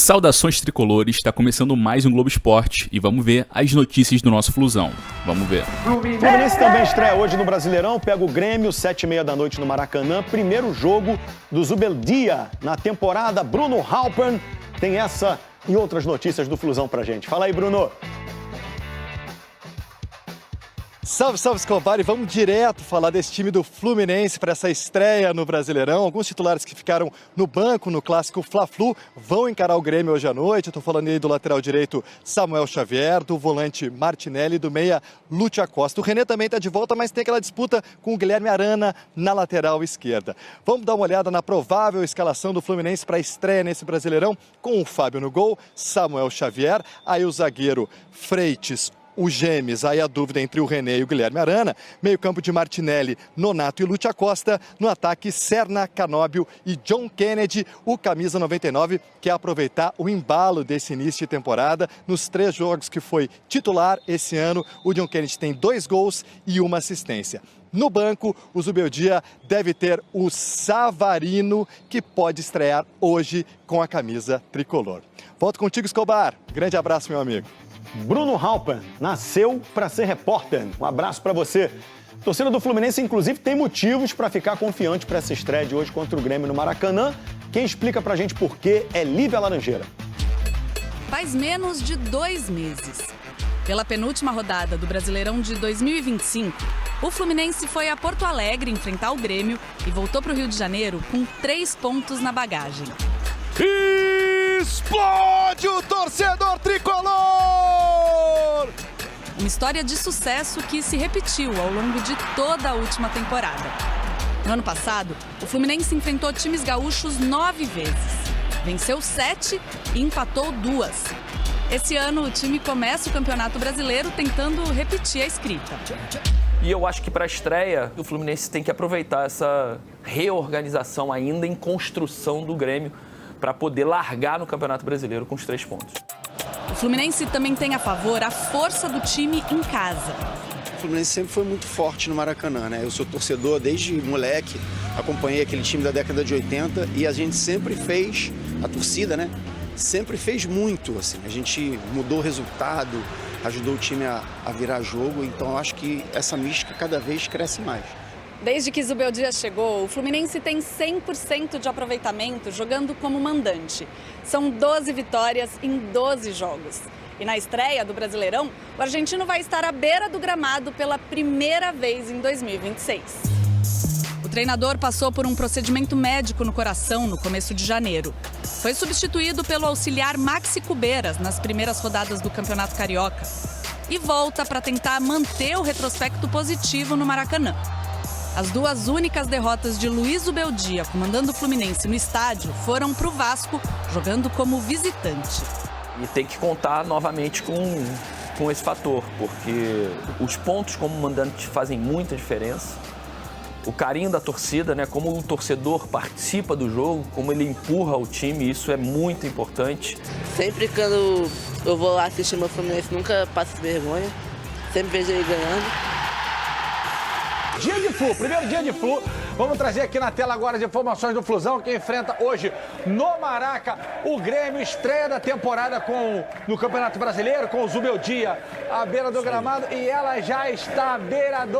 Saudações tricolores, está começando mais um Globo Esporte e vamos ver as notícias do nosso Flusão. Vamos ver. Fluminense também estreia hoje no Brasileirão, pega o Grêmio, 7h30 da noite no Maracanã. Primeiro jogo do Zubeldia na temporada. Bruno Halpern tem essa e outras notícias do Flusão pra gente. Fala aí, Bruno. Salve, salve, Escobar, e vamos direto falar desse time do Fluminense para essa estreia no Brasileirão. Alguns titulares que ficaram no banco no clássico Fla-Flu vão encarar o Grêmio hoje à noite. Eu tô falando aí do lateral direito Samuel Xavier, do volante Martinelli e do meia Lúcio Acosta. O René também está de volta, mas tem aquela disputa com o Guilherme Arana na lateral esquerda. Vamos dar uma olhada na provável escalação do Fluminense para a estreia nesse Brasileirão, com o Fábio no gol, Samuel Xavier, aí o zagueiro Freitas, o Gêmeos, aí a dúvida entre o René e o Guilherme Arana, meio campo de Martinelli, Nonato e Lúcio Acosta, no ataque Serna, Canóbio e John Kennedy, o camisa 99, quer aproveitar o embalo desse início de temporada. Nos 3 jogos que foi titular esse ano, o John Kennedy tem 2 gols e 1 assistência. No banco, o Zubeldia deve ter o Savarino, que pode estrear hoje com a camisa tricolor. Volto contigo, Escobar. Grande abraço, meu amigo. Bruno Halpern nasceu para ser repórter. Um abraço para você. A torcida do Fluminense, inclusive, tem motivos para ficar confiante para essa estreia de hoje contra o Grêmio no Maracanã. Quem explica pra gente por quê é Lívia Laranjeira. Faz menos de 2 meses. Pela penúltima rodada do Brasileirão de 2025, o Fluminense foi a Porto Alegre enfrentar o Grêmio e voltou para o Rio de Janeiro com 3 pontos na bagagem. Explode o torcedor tricolor! Uma história de sucesso que se repetiu ao longo de toda a última temporada. No ano passado, o Fluminense enfrentou times gaúchos 9 vezes. Venceu 7 e empatou 2. Esse ano, o time começa o Campeonato Brasileiro tentando repetir a escrita. E eu acho que para a estreia, o Fluminense tem que aproveitar essa reorganização ainda em construção do Grêmio para poder largar no Campeonato Brasileiro com os 3 pontos. O Fluminense também tem a favor a força do time em casa. O Fluminense sempre foi muito forte no Maracanã, né? Eu sou torcedor desde moleque, acompanhei aquele time da década de 80 e a gente sempre fez, a torcida, né? Sempre fez muito, assim. A gente mudou o resultado, ajudou o time a virar jogo, então eu acho que essa mística cada vez cresce mais. Desde que Zubeldia chegou, o Fluminense tem 100% de aproveitamento jogando como mandante. São 12 vitórias em 12 jogos. E na estreia do Brasileirão, o argentino vai estar à beira do gramado pela primeira vez em 2026. O treinador passou por um procedimento médico no coração no começo de janeiro. Foi substituído pelo auxiliar Maxi Cubeiras nas primeiras rodadas do Campeonato Carioca. E volta para tentar manter o retrospecto positivo no Maracanã. As 2 únicas derrotas de Luiz Zubeldia, comandando o Fluminense no estádio, foram para o Vasco, jogando como visitante. E tem que contar novamente com esse fator, porque os pontos como mandante fazem muita diferença. O carinho da torcida, né? Como o torcedor participa do jogo, como ele empurra o time, isso é muito importante. Sempre quando eu vou lá assistir meu Fluminense, nunca passo vergonha. Sempre vejo ele ganhando. Dia de Flu, primeiro dia de Flu. Vamos trazer aqui na tela agora as informações do Flusão, que enfrenta hoje no Maraca o Grêmio, estreia da temporada no Campeonato Brasileiro, com o Zubeldia à beira do gramado. E ela já está à beira do...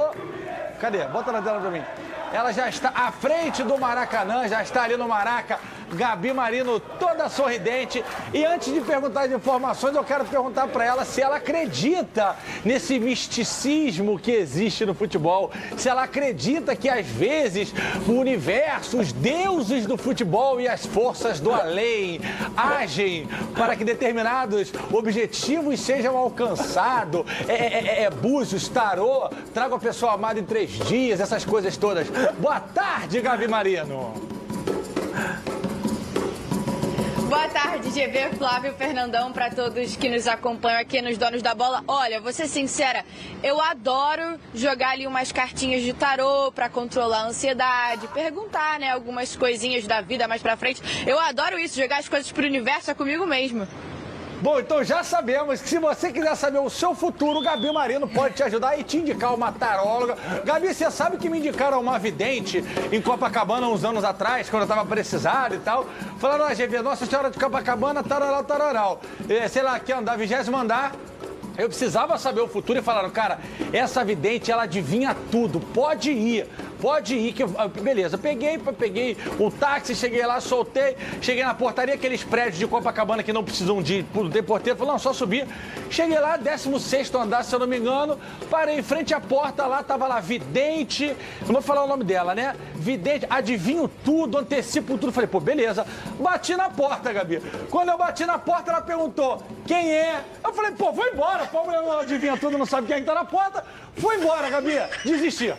Cadê? Bota na tela pra mim. Ela já está à frente do Maracanã, já está ali no Maraca. Gabi Marino toda sorridente. E antes de perguntar as informações, eu quero perguntar para ela se ela acredita nesse misticismo que existe no futebol. Se ela acredita que, às vezes, o universo, os deuses do futebol e as forças do além agem para que determinados objetivos sejam alcançados. Búzios, tarô, traga a pessoa amada em 3 dias, essas coisas todas. Boa tarde, Gabi Marino. Boa tarde, GV, Flávio, Fernandão, para todos que nos acompanham aqui nos Donos da Bola. Olha, vou ser sincera, eu adoro jogar ali umas cartinhas de tarô para controlar a ansiedade, perguntar, né, algumas coisinhas da vida mais pra frente. Eu adoro isso, jogar as coisas pro universo, é comigo mesmo. Bom, então já sabemos que se você quiser saber o seu futuro, o Gabi Marino pode te ajudar e te indicar uma taróloga. Gabi, você sabe que me indicaram uma vidente em Copacabana uns anos atrás, quando eu estava precisado e tal. Falaram, GV, Nossa Senhora de Copacabana, tararau, tararau. Sei lá, aqui andar, 20º andar. Eu precisava saber o futuro e falaram, cara, essa vidente, ela adivinha tudo, pode ir, que beleza. Peguei o táxi, cheguei lá, soltei, cheguei na portaria, aqueles prédios de Copacabana que não precisam de ter porteiro, falou, não, só subir. Cheguei lá, 16º andar, se eu não me engano, parei em frente à porta lá, tava lá, vidente, não vou falar o nome dela, né? Vidente, adivinho tudo, antecipo tudo. Falei, pô, beleza. Bati na porta, Gabi. Quando eu bati na porta, ela perguntou, quem é? Eu falei, pô, vou embora. A mulher não adivinha tudo, não sabe quem tá na porta. Foi embora, Gabi. Desisti.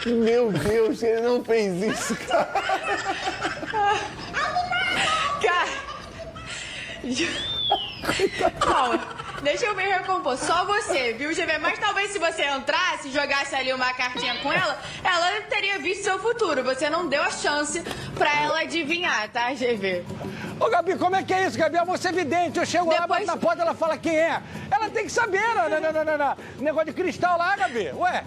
Meu Deus, ele não fez isso, cara. Calma, deixa eu me recompor. Só você, viu, GV? Mas talvez se você entrasse e jogasse ali uma cartinha com ela, ela teria visto seu futuro. Você não deu a chance pra ela adivinhar, tá, GV? Ô, Gabi, como é que é isso, Gabi? Você é vidente, eu chego lá, bato na porta, ela fala quem é. Ela tem que saber, não. Negócio de cristal lá, Gabi, ué.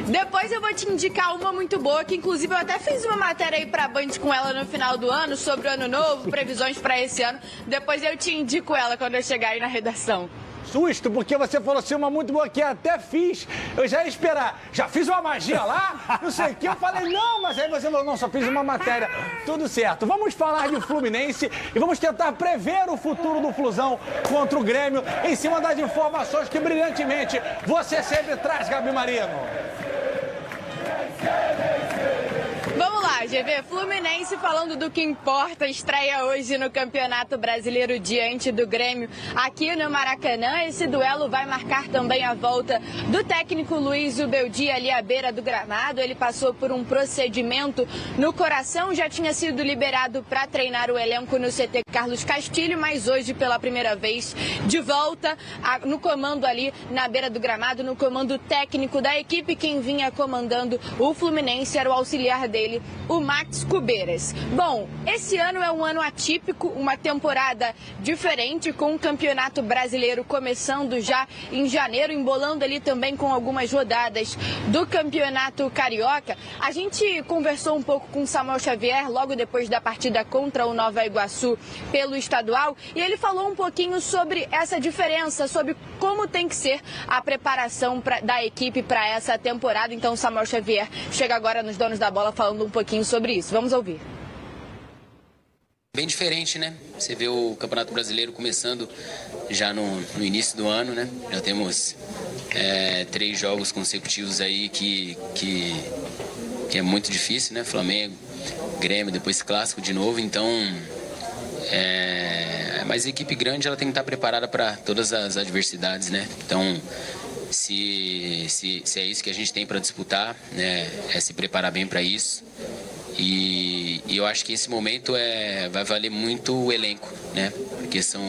Depois eu vou te indicar uma muito boa, que inclusive eu até fiz uma matéria aí pra Band com ela no final do ano, sobre o ano novo, previsões pra esse ano. Depois eu te indico ela quando eu chegar aí na redação. Susto, porque você falou assim, uma muito boa que até fiz, eu já ia esperar, já fiz uma magia lá, não sei o que, eu falei, não, mas aí você falou, não, só fiz uma matéria, tudo certo. Vamos falar de Fluminense e vamos tentar prever o futuro do Flusão contra o Grêmio, em cima das informações que brilhantemente você sempre traz, Gabi Marino. Vamos lá, GV. Fluminense, falando do que importa, estreia hoje no Campeonato Brasileiro diante do Grêmio aqui no Maracanã. Esse duelo vai marcar também a volta do técnico Luiz Ubeldia ali à beira do gramado. Ele passou por um procedimento no coração, já tinha sido liberado para treinar o elenco no CT Carlos Castilho, mas hoje pela primeira vez de volta no comando ali na beira do gramado, no comando técnico da equipe. Quem vinha comandando o Fluminense era o auxiliar dele, o Max Cubeiras. Bom, esse ano é um ano atípico, uma temporada diferente, com o Campeonato Brasileiro começando já em janeiro, embolando ali também com algumas rodadas do Campeonato Carioca. A gente conversou um pouco com o Samuel Xavier logo depois da partida contra o Nova Iguaçu pelo estadual, e ele falou um pouquinho sobre essa diferença, sobre como tem que ser a preparação da equipe para essa temporada. Então o Samuel Xavier chega agora nos Donos da Bola falando um pouquinho sobre isso. Vamos ouvir. Bem diferente, né? Você vê o Campeonato Brasileiro começando já no início do ano, né? Já temos 3 jogos consecutivos aí que é muito difícil, né? Flamengo, Grêmio, depois Clássico de novo. Então, mas a equipe grande ela tem que estar preparada para todas as adversidades, né? Então, se é isso que a gente tem para disputar, né? É se preparar bem para isso. E eu acho que esse momento vai valer muito o elenco, né? Porque são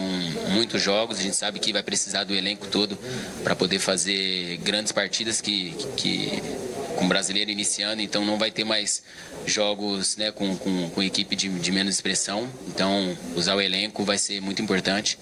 muitos jogos, a gente sabe que vai precisar do elenco todo para poder fazer grandes partidas com o brasileiro iniciando, então não vai ter mais jogos, né, com equipe de menos expressão. Então usar o elenco vai ser muito importante.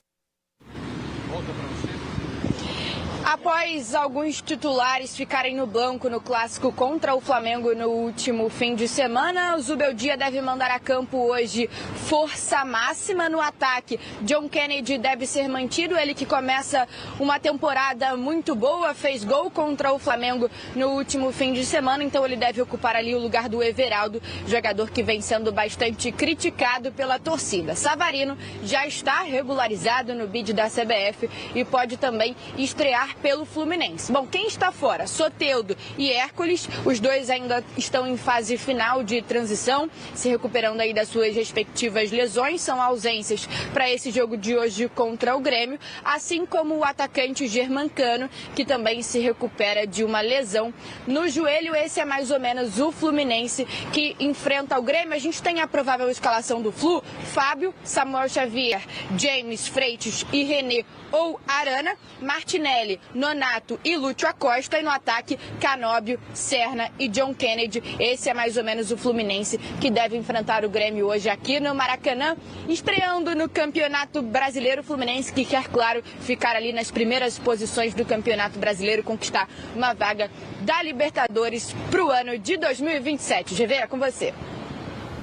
Após alguns titulares ficarem no banco no clássico contra o Flamengo no último fim de semana, o Zubeldia deve mandar a campo hoje força máxima no ataque. John Kennedy deve ser mantido, ele que começa uma temporada muito boa, fez gol contra o Flamengo no último fim de semana, então ele deve ocupar ali o lugar do Everaldo, jogador que vem sendo bastante criticado pela torcida. Savarino já está regularizado no bid da CBF e pode também estrear pelo Fluminense. Bom, quem está fora? Soteldo e Hércules, os dois ainda estão em fase final de transição, se recuperando aí das suas respectivas lesões, são ausências para esse jogo de hoje contra o Grêmio, assim como o atacante Germancano, que também se recupera de uma lesão no joelho. Esse é mais ou menos o Fluminense que enfrenta o Grêmio. A gente tem a provável escalação do Flu: Fábio, Samuel Xavier, James, Freitas e René ou Arana, Martinelli, Nonato e Lúcio Acosta. E no ataque, Canóbio, Serna e John Kennedy. Esse é mais ou menos o Fluminense que deve enfrentar o Grêmio hoje aqui no Maracanã. Estreando no Campeonato Brasileiro, o Fluminense que quer, claro, ficar ali nas primeiras posições do Campeonato Brasileiro, conquistar uma vaga da Libertadores para o ano de 2027. GV, é com você.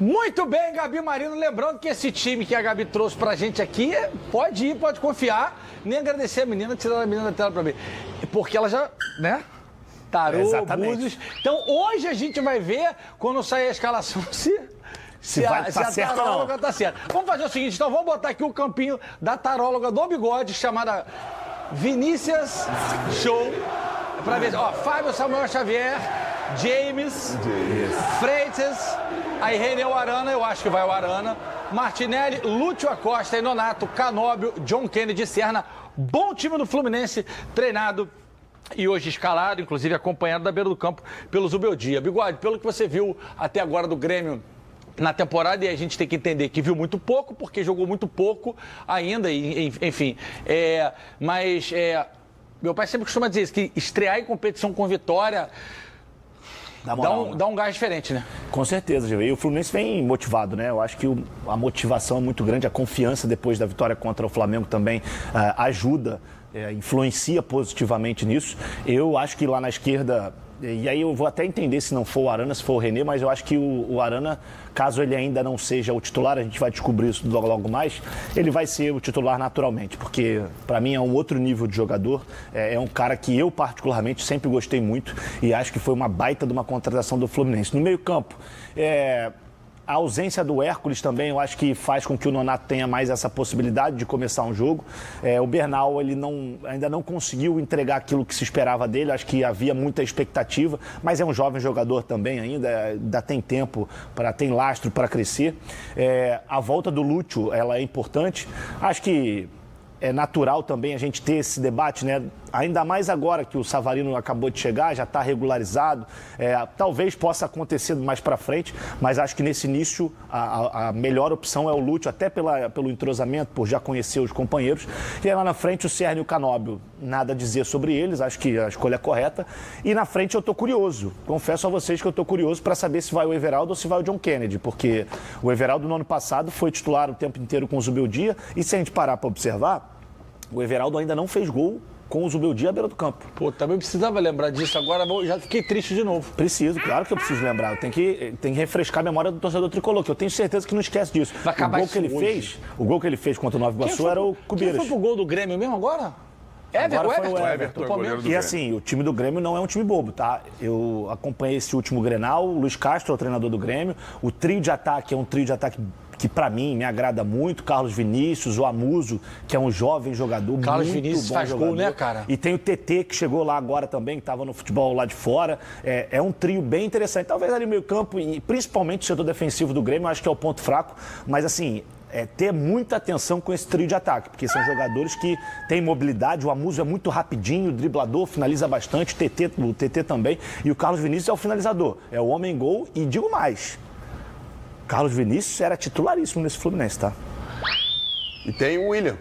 Muito bem, Gabi Marino. Lembrando que esse time que a Gabi trouxe pra gente aqui, pode ir, pode confiar. Nem agradecer a menina, tirando a menina da tela pra mim. Porque ela já, né? Tarô, Búzios. Então hoje a gente vai ver, quando sair a escalação, se a taróloga tá certa. Vamos fazer o seguinte, então vamos botar aqui o campinho da taróloga do bigode, chamada Vinícius Show. Pra ver, ó, Fábio Samuel Xavier, James, Freitas, aí Renê o Arana, eu acho que vai o Arana, Martinelli, Lúcio Acosta e Nonato, Canóbio, John Kennedy, Serna. Bom time do Fluminense, treinado e hoje escalado, inclusive acompanhado da beira do campo pelo Zubeldia. Bigode, pelo que você viu até agora do Grêmio na temporada, e a gente tem que entender que viu muito pouco, porque jogou muito pouco ainda, enfim. Meu pai sempre costuma dizer isso, que estrear em competição com vitória dá um gás diferente, né? Com certeza, Gil. E o Fluminense vem motivado, né? Eu acho que a motivação é muito grande, a confiança depois da vitória contra o Flamengo também ajuda, influencia positivamente nisso. Eu acho que lá na esquerda, e aí eu vou até entender se não for o Arana, se for o Renê, mas eu acho que o Arana, caso ele ainda não seja o titular, a gente vai descobrir isso logo mais, ele vai ser o titular naturalmente, porque para mim é um outro nível de jogador, é um cara que eu particularmente sempre gostei muito e acho que foi uma baita de uma contratação do Fluminense. No meio-campo, a ausência do Hércules também, eu acho que faz com que o Nonato tenha mais essa possibilidade de começar um jogo. O Bernal, ele ainda não conseguiu entregar aquilo que se esperava dele, acho que havia muita expectativa, mas é um jovem jogador também ainda tem tempo, tem lastro para crescer. A volta do Lúcio, ela é importante, acho que é natural também a gente ter esse debate, né? Ainda mais agora que o Savarino acabou de chegar, já está regularizado. Talvez possa acontecer mais para frente, mas acho que nesse início a melhor opção é o Lúcio, até pelo entrosamento, por já conhecer os companheiros. E aí lá na frente o Serna e o Canóbio, nada a dizer sobre eles, acho que a escolha é correta. E na frente eu estou curioso, confesso a vocês que eu estou curioso para saber se vai o Everaldo ou se vai o John Kennedy, porque o Everaldo no ano passado foi titular o tempo inteiro com o Zubeldia, e se a gente parar para observar, o Everaldo ainda não fez gol com o Zubeldia à beira do campo. Pô, também precisava lembrar disso, agora já fiquei triste de novo. Preciso, claro que eu preciso lembrar. Eu tenho que refrescar a memória do torcedor tricolor, que eu tenho certeza que não esquece disso. Vai acabar o gol que ele fez contra o Nova Iguaçu era o Cubeiras. Quem foi pro gol do Grêmio mesmo agora? Agora foi o Everton. E assim, o time do Grêmio não é um time bobo, tá? Eu acompanhei esse último Grenal, o Luiz Castro é o treinador do Grêmio, o trio de ataque é um trio de ataque que pra mim me agrada muito, Carlos Vinícius, o Amuso, que é um jovem jogador, Carlos muito Vinícius bom faz jogador. gol, né, cara? E tem o TT, que chegou lá agora também, que estava no futebol lá de fora. É um trio bem interessante. Talvez ali no meio campo, e principalmente o setor defensivo do Grêmio, eu acho que é o ponto fraco, mas assim, ter muita atenção com esse trio de ataque, porque são jogadores que têm mobilidade, o Amuso é muito rapidinho, driblador, finaliza bastante, o TT também, e o Carlos Vinícius é o finalizador, é o homem-gol, e digo mais, Carlos Vinícius era titularíssimo nesse Fluminense, tá? E tem o William.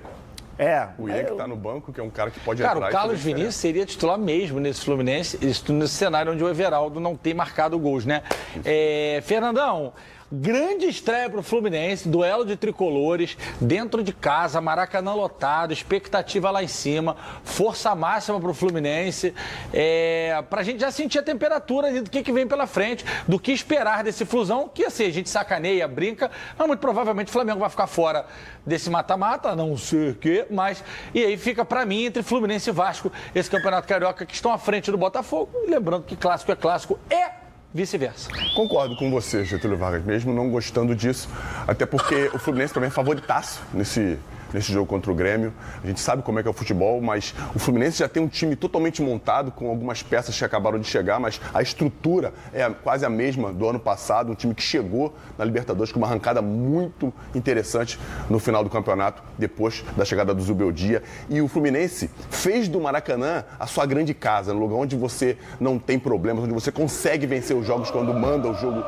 O William que tá no banco, que é um cara que pode entrar. Cara, o Carlos Vinícius seria titular mesmo nesse Fluminense, nesse cenário onde o Everaldo não tem marcado gols, né? Fernandão, grande estreia para o Fluminense, duelo de tricolores, dentro de casa, Maracanã lotado, expectativa lá em cima, força máxima para o Fluminense, para a gente já sentir a temperatura ali do que vem pela frente, do que esperar desse Flusão, que assim, a gente sacaneia, brinca, mas muito provavelmente o Flamengo vai ficar fora desse mata-mata, a não ser que, mas, e aí fica para mim entre Fluminense e Vasco, esse Campeonato Carioca que estão à frente do Botafogo, e lembrando que clássico é clássico, vice-versa. Concordo com você, Getúlio Vargas, mesmo não gostando disso, até porque o Fluminense também é favoritaço nesse jogo contra o Grêmio. A gente sabe como é que é o futebol, mas o Fluminense já tem um time totalmente montado, com algumas peças que acabaram de chegar, mas a estrutura é quase a mesma do ano passado, um time que chegou na Libertadores com uma arrancada muito interessante no final do campeonato, depois da chegada do Zubeldia. E o Fluminense fez do Maracanã a sua grande casa, no lugar onde você não tem problemas, onde você consegue vencer os jogos quando manda o jogo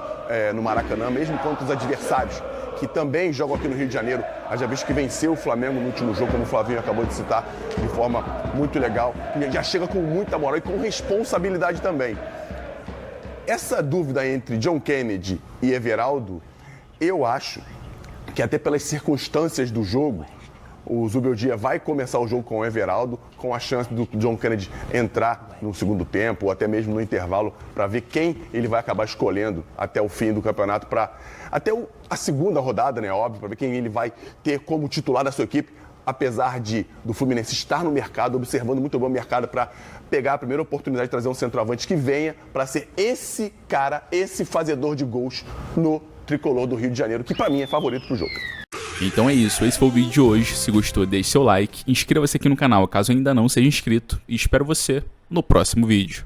no Maracanã, mesmo contra os adversários que também joga aqui no Rio de Janeiro, já visto que venceu o Flamengo no último jogo, como o Flavinho acabou de citar, de forma muito legal, e já chega com muita moral e com responsabilidade também. Essa dúvida entre John Kennedy e Everaldo, eu acho que até pelas circunstâncias do jogo, o Zubeldia vai começar o jogo com o Everaldo, com a chance do John Kennedy entrar no segundo tempo ou até mesmo no intervalo para ver quem ele vai acabar escolhendo até o fim do campeonato, até a segunda rodada, né, óbvio, para ver quem ele vai ter como titular da sua equipe, apesar do Fluminense estar no mercado, observando muito bem o mercado para pegar a primeira oportunidade de trazer um centroavante que venha para ser esse cara, esse fazedor de gols no tricolor do Rio de Janeiro, que para mim é favorito pro jogo. Então é isso, esse foi o vídeo de hoje. Se gostou, deixe seu like, inscreva-se aqui no canal caso ainda não seja inscrito e espero você no próximo vídeo.